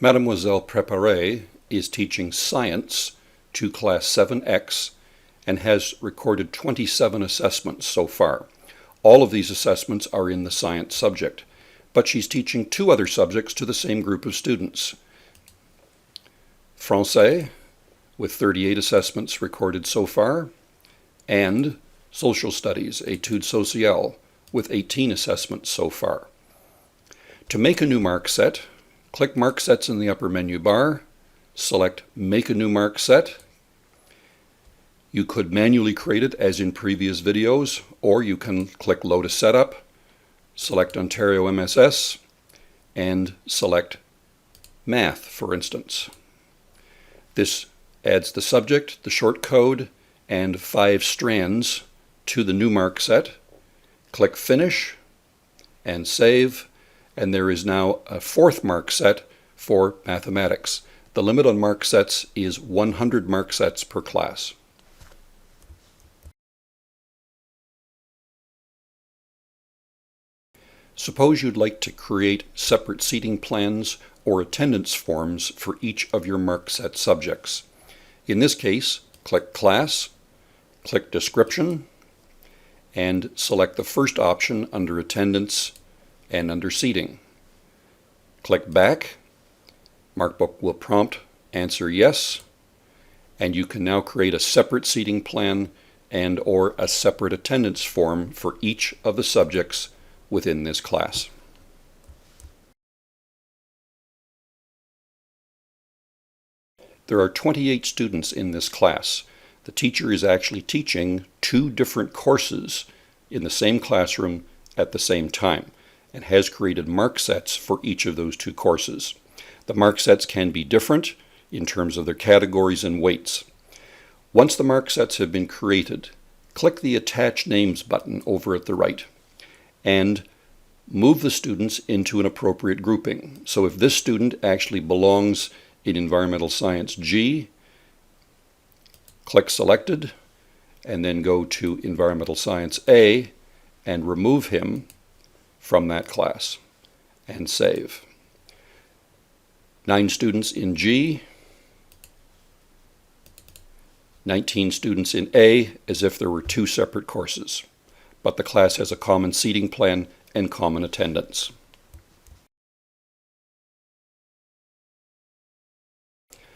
Mademoiselle Préparé is teaching science to class 7X and has recorded 27 assessments so far. All of these assessments are in the science subject, but she's teaching two other subjects to the same group of students. Français, with 38 assessments recorded so far, and Social Studies, Études Sociales, with 18 assessments so far. To make a new mark set, click Mark Sets in the upper menu bar, select Make a New Mark Set. You could manually create it as in previous videos, or you can click Load a Setup, select Ontario MSS, and select Math, for instance. This adds the subject, the short code, and 5 strands to the new mark set. Click Finish and Save, and there is now a 4th mark set for mathematics. The limit on mark sets is 100 mark sets per class. Suppose you'd like to create separate seating plans or attendance forms for each of your mark set subjects. In this case, click Class, click Description, and select the first option under Attendance and under Seating. Click Back. MarkBook will prompt Answer Yes, and you can now create a separate seating plan and or a separate attendance form for each of the subjects within this class. There are 28 students in this class. The teacher is actually teaching 2 different courses in the same classroom at the same time and has created mark sets for each of those 2 courses. The mark sets can be different in terms of their categories and weights. Once the mark sets have been created, click the Attach Names button over at the right and move the students into an appropriate grouping. So if this student actually belongs in Environmental Science G, click Selected, and then go to Environmental Science A and remove him from that class and save. 9 students in G, 19 students in A, as if there were 2 separate courses, but the class has a common seating plan and common attendance.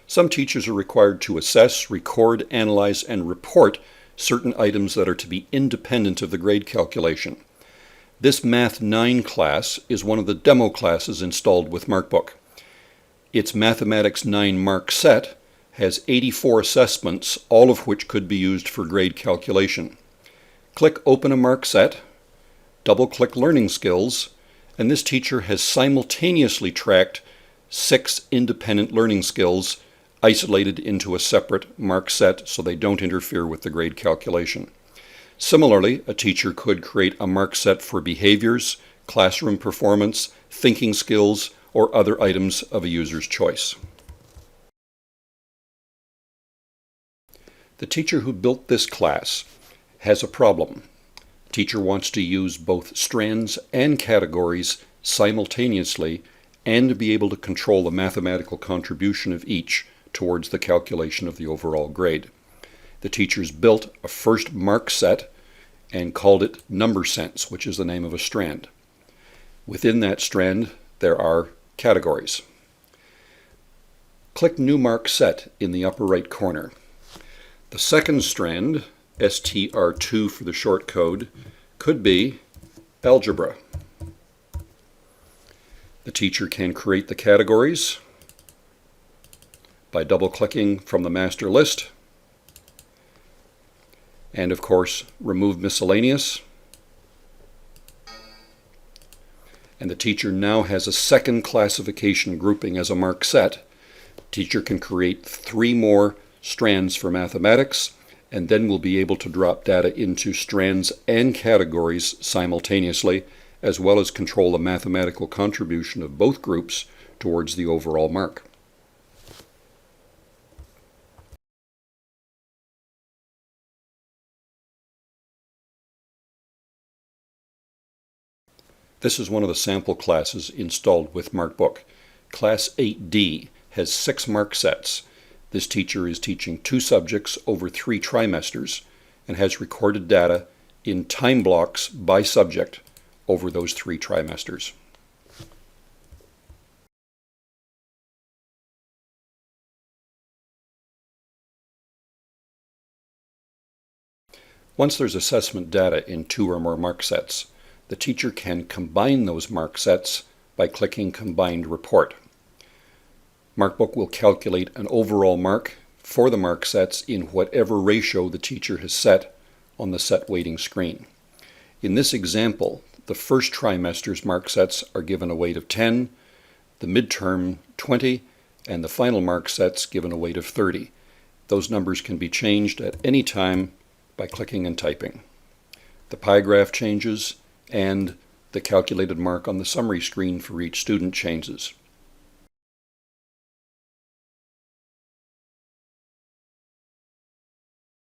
Some teachers are required to assess, record, analyze, and report certain items that are to be independent of the grade calculation. This Math 9 class is one of the demo classes installed with MarkBook. Its Mathematics 9 mark set has 84 assessments, all of which could be used for grade calculation. Click Open a Mark Set, double-click Learning Skills, and this teacher has simultaneously tracked 6 independent learning skills isolated into a separate mark set so they don't interfere with the grade calculation. Similarly, a teacher could create a mark set for behaviors, classroom performance, thinking skills, or other items of a user's choice. The teacher who built this class has a problem. The teacher wants to use both strands and categories simultaneously and be able to control the mathematical contribution of each towards the calculation of the overall grade. The teachers built a first mark set and called it Number Sense, which is the name of a strand. Within that strand, there are categories. Click New Mark Set in the upper right corner. The second strand, STR2 for the short code, could be Algebra. The teacher can create the categories by double-clicking from the master list, and of course remove miscellaneous. And the teacher now has a second classification grouping as a mark set. The teacher can create 3 more strands for mathematics, and then we'll be able to drop data into strands and categories simultaneously, as well as control the mathematical contribution of both groups towards the overall mark. This is one of the sample classes installed with MarkBook. Class 8D has 6 mark sets. This teacher is teaching 2 subjects over 3 trimesters and has recorded data in time blocks by subject over those 3 trimesters. Once there's assessment data in 2 or more mark sets, the teacher can combine those mark sets by clicking Combined Report. MarkBook will calculate an overall mark for the mark sets in whatever ratio the teacher has set on the set weighting screen. In this example, the first trimester's mark sets are given a weight of 10, the midterm 20, and the final mark sets given a weight of 30. Those numbers can be changed at any time by clicking and typing. The pie graph changes and the calculated mark on the summary screen for each student changes.